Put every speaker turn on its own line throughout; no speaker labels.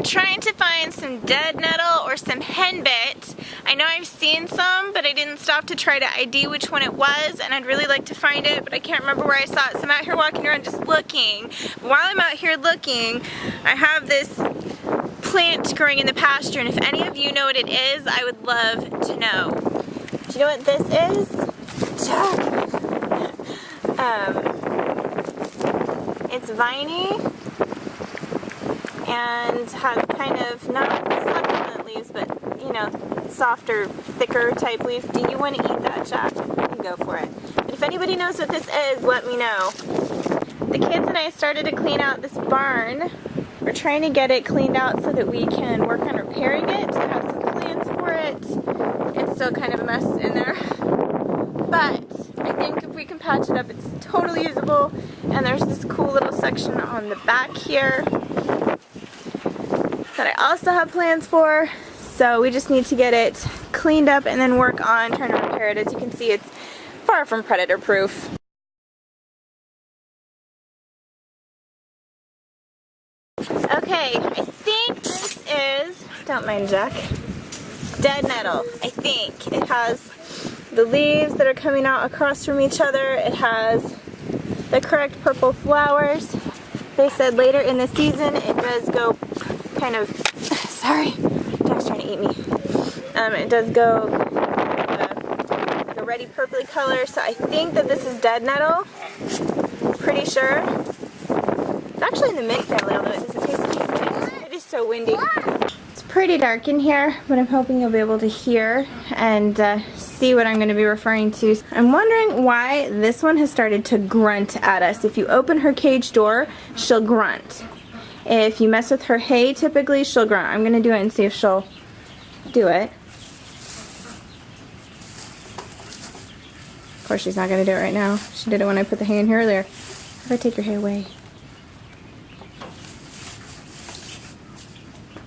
I'm trying to find some dead nettle or some henbit. I know I've seen some, but I didn't stop to try to ID which one it was, and I'd really like to find it, but I can't remember where I saw it, so I'm out here walking around just looking. But while I'm out here looking, I have this plant growing in the pasture, and if any of you know what it is, I would love to know. Do you know what this is? It's viney and has kind of not succulent leaves, but you know, softer, thicker type leaves. Do you want to eat that, Jack? You can go for it. But if anybody knows what this is, let me know. The kids and I started to clean out this barn. We're trying to get it cleaned out so that we can work on repairing it, to have some plans for it. It's still kind of a mess in there. But I think if we can patch it up, it's totally usable. And there's this cool little section on the back here that I also have plans for. So we just need to get it cleaned up and then work on trying to repair it. As you can see, it's far from predator proof. Okay, I think this is, don't mind Jack, dead nettle. I think it has the leaves that are coming out across from each other. It has the correct purple flowers. They said later in the season it does go kind of, sorry, Jack's trying to eat me. It does go like a reddy purpley color, so I think that this is dead nettle. Pretty sure. It's actually in the mint family, although it doesn't taste like mint. It is so windy. It's pretty dark in here, but I'm hoping you'll be able to hear and see what I'm going to be referring to. I'm wondering why this one has started to grunt at us. If you open her cage door, she'll grunt. If you mess with her hay, typically she'll grunt. I'm going to do it and see if she'll do it. Of course she's not going to do it right now. She did it when I put the hay in here earlier. If I take your hay away.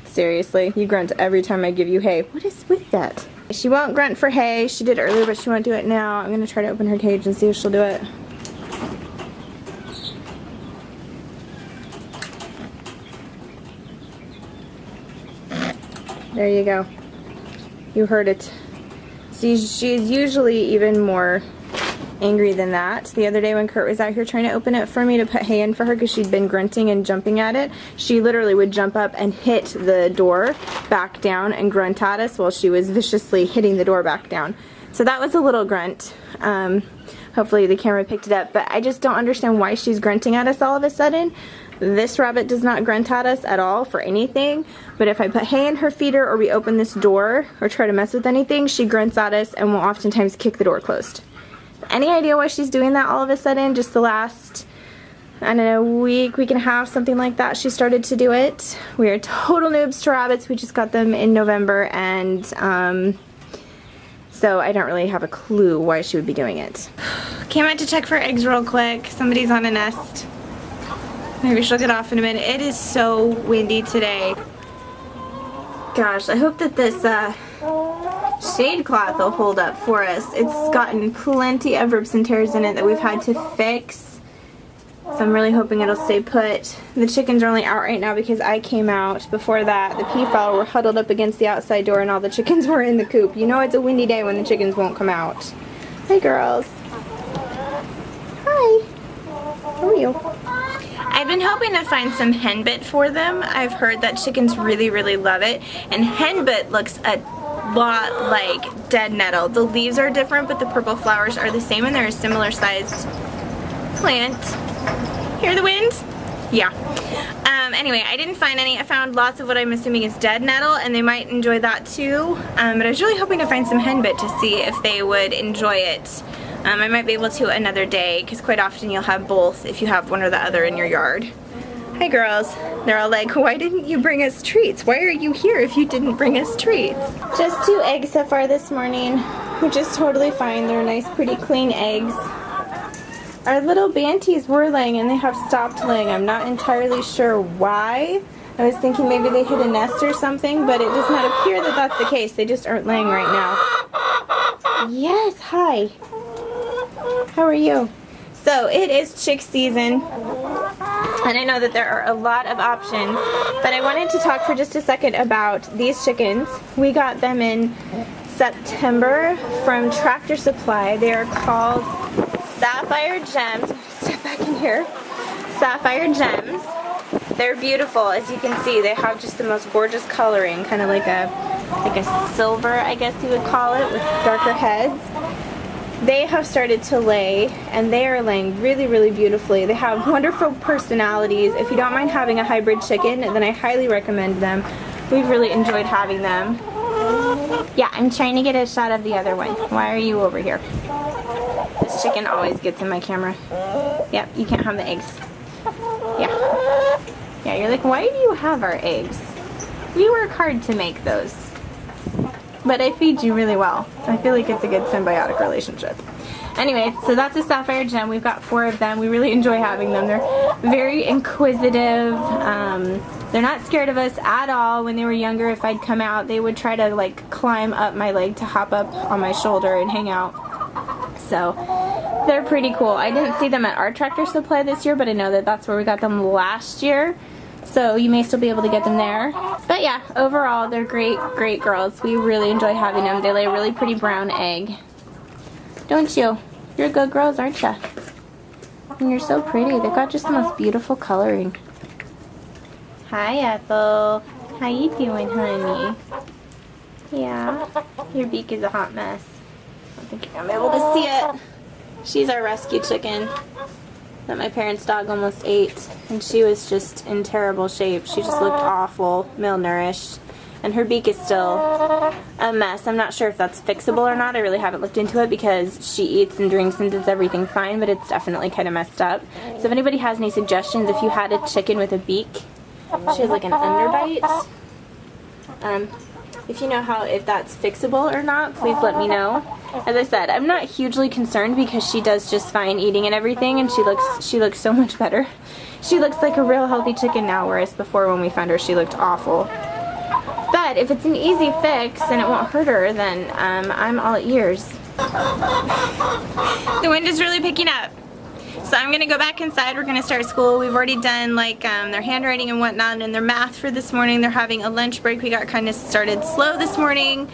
Seriously, you grunt every time I give you hay. What is with that? She won't grunt for hay. She did earlier, but she won't do it now. I'm going to try to open her cage and see if she'll do it. There you go. You heard it. See, she's usually even more angry than that. The other day when Kurt was out here trying to open it for me to put hay in for her because she'd been grunting and jumping at it, she literally would jump up and hit the door back down and grunt at us while she was viciously hitting the door back down. So that was a little grunt. Hopefully the camera picked it up, but I just don't understand why she's grunting at us all of a sudden. This rabbit does not grunt at us at all for anything, but if I put hay in her feeder or we open this door or try to mess with anything, she grunts at us and will oftentimes kick the door closed. Any idea why she's doing that all of a sudden? Just the last, I don't know, week and a half, something like that, she started to do it. We are total noobs to rabbits. We just got them in November, and so I don't really have a clue why she would be doing it. Came out to check for eggs real quick. Somebody's on a nest. Maybe she'll get off in a minute. It is so windy today. Gosh, I hope that this shade cloth will hold up for us. It's gotten plenty of rips and tears in it that we've had to fix. So I'm really hoping it'll stay put. The chickens are only out right now because I came out. Before that, the peafowl were huddled up against the outside door and all the chickens were in the coop. You know it's a windy day when the chickens won't come out. Hey girls. Hi. How are you? I've been hoping to find some henbit for them. I've heard that chickens really, really love it. And henbit looks a lot like dead nettle. The leaves are different, but the purple flowers are the same, and they're a similar sized plant. Hear the wind? Yeah. Anyway, I didn't find any. I found lots of what I'm assuming is dead nettle, and they might enjoy that too. But I was really hoping to find some henbit to see if they would enjoy it. I might be able to another day, because quite often you'll have both if you have one or the other in your yard. Hi girls. They're all like, why didn't you bring us treats? Why are you here if you didn't bring us treats? Just 2 eggs so far this morning, which is totally fine. They're nice, pretty clean eggs. Our little banties were laying and they have stopped laying. I'm not entirely sure why. I was thinking maybe they hit a nest or something, but it does not appear that that's the case. They just aren't laying right now. Yes, hi. How are you? So it is chick season. And I know that there are a lot of options, but I wanted to talk for just a second about these chickens. We got them in September from Tractor Supply. They are called Sapphire Gems. Step back in here. Sapphire Gems. They're beautiful, as you can see. They have just the most gorgeous coloring, kind of like a silver, I guess you would call it, with darker heads. They have started to lay, and they are laying really, really beautifully. They have wonderful personalities. If you don't mind having a hybrid chicken, then I highly recommend them. We've really enjoyed having them. Yeah, I'm trying to get a shot of the other one. Why are you over here? This chicken always gets in my camera. Yep, you can't have the eggs. Yeah. Yeah, you're like, why do you have our eggs? We work hard to make those. But I feed you really well. I feel like it's a good symbiotic relationship. Anyway, so that's a Sapphire Gem. We've got 4 of them. We really enjoy having them. They're very inquisitive. They're not scared of us at all. When they were younger, if I'd come out, they would try to like climb up my leg to hop up on my shoulder and hang out. So they're pretty cool. I didn't see them at our Tractor Supply this year, but I know that that's where we got them last year. So you may still be able to get them there. But yeah, overall, they're great, great girls. We really enjoy having them. They lay a really pretty brown egg. Don't you? You're good girls, aren't you? And you're so pretty. They've got just the most beautiful coloring. Hi, Ethel. How you doing, honey? Yeah. Your beak is a hot mess. I don't think you're going to be able to see it. She's our rescue chicken that my parents' dog almost ate, and she was just in terrible shape. She just looked awful, malnourished, and her beak is still a mess. I'm not sure if that's fixable or not. I really haven't looked into it because she eats and drinks and does everything fine, but it's definitely kind of messed up. So if anybody has any suggestions, if you had a chicken with a beak, she has like an underbite. If you know if that's fixable or not, please let me know. As I said, I'm not hugely concerned because she does just fine eating and everything, and she looks so much better. She looks like a real healthy chicken now, whereas before when we found her she looked awful. But if it's an easy fix and it won't hurt her, then I'm all ears. The wind is really picking up. So I'm going to go back inside. We're going to start school. We've already done like their handwriting and whatnot and their math for this morning. They're having a lunch break. We got kind of started slow this morning.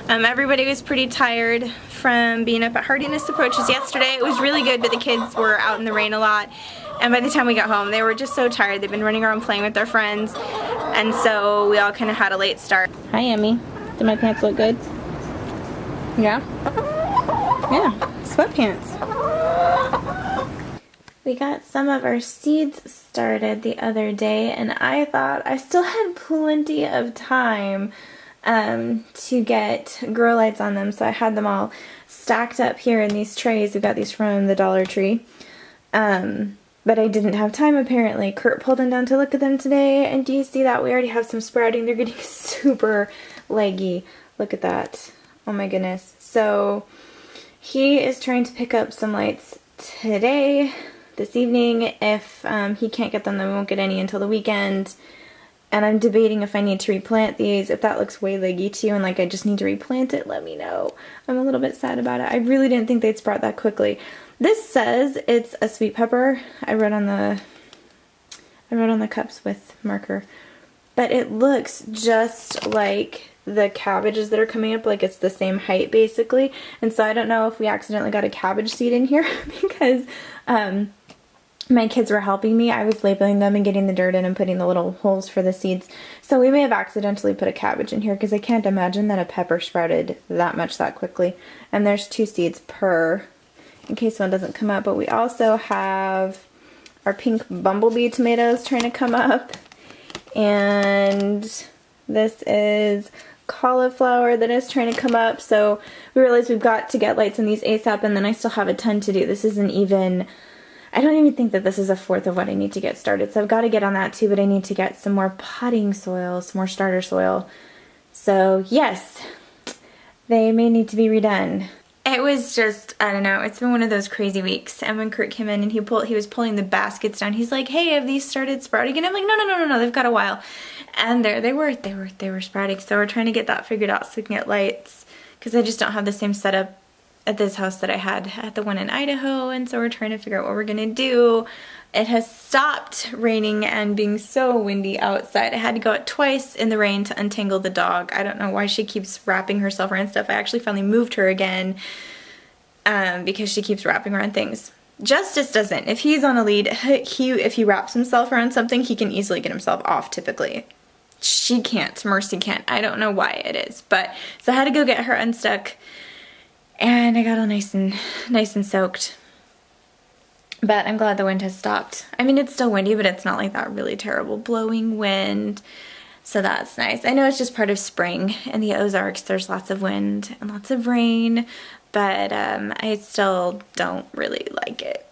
Everybody was pretty tired from being up at Hardiness Approaches yesterday. It was really good, but the kids were out in the rain a lot. And by the time we got home, they were just so tired. They've been running around playing with their friends. And so we all kind of had a late start. Hi, Emmy. Do my pants look good? Yeah? Yeah, sweatpants. We got some of our seeds started the other day, and I thought I still had plenty of time to get grow lights on them, so I had them all stacked up here in these trays. We got these from the Dollar Tree, but I didn't have time apparently. Kurt pulled them down to look at them today, and do you see that? We already have some sprouting. They're getting super leggy. Look at that. Oh my goodness. So he is trying to pick up some lights today, this evening. If he can't get them, then we won't get any until the weekend. And I'm debating if I need to replant these. If that looks way leggy to you and like I just need to replant it, let me know. I'm a little bit sad about it. I really didn't think they'd sprout that quickly. This says it's a sweet pepper. I wrote on the cups with marker. But it looks just like the cabbages that are coming up, like it's the same height basically. And so I don't know if we accidentally got a cabbage seed in here because my kids were helping me. I was labeling them and getting the dirt in and putting the little holes for the seeds. So we may have accidentally put a cabbage in here because I can't imagine that a pepper sprouted that much that quickly. And there's 2 seeds per, in case one doesn't come up. But we also have our pink bumblebee tomatoes trying to come up. And this is cauliflower that is trying to come up. So we realized we've got to get lights in these ASAP, and then I still have a ton to do. This isn't even, I don't even think that this is a fourth of what I need to get started. So I've got to get on that too, but I need to get some more potting soil, some more starter soil. So yes, they may need to be redone. It was just, I don't know, it's been one of those crazy weeks. And when Kurt came in and he was pulling the baskets down, he's like, hey, have these started sprouting? And I'm like, no, they've got a while. And there they were sprouting. So we're trying to get that figured out so we can get lights, because I just don't have the same setup at this house that I had at the one in Idaho, and so we're trying to figure out what we're gonna do. It has stopped raining and being so windy outside. I had to go out twice in the rain to untangle the dog. I don't know why she keeps wrapping herself around stuff. I actually finally moved her again because she keeps wrapping around things. Justice doesn't. If he's on a lead, if he wraps himself around something, he can easily get himself off typically. She can't. Mercy can't. I don't know why it is. But so I had to go get her unstuck, and I got all nice and soaked. But I'm glad the wind has stopped. I mean, it's still windy, but it's not like that really terrible blowing wind. So that's nice. I know it's just part of spring. In the Ozarks, there's lots of wind and lots of rain, but I still don't really like it.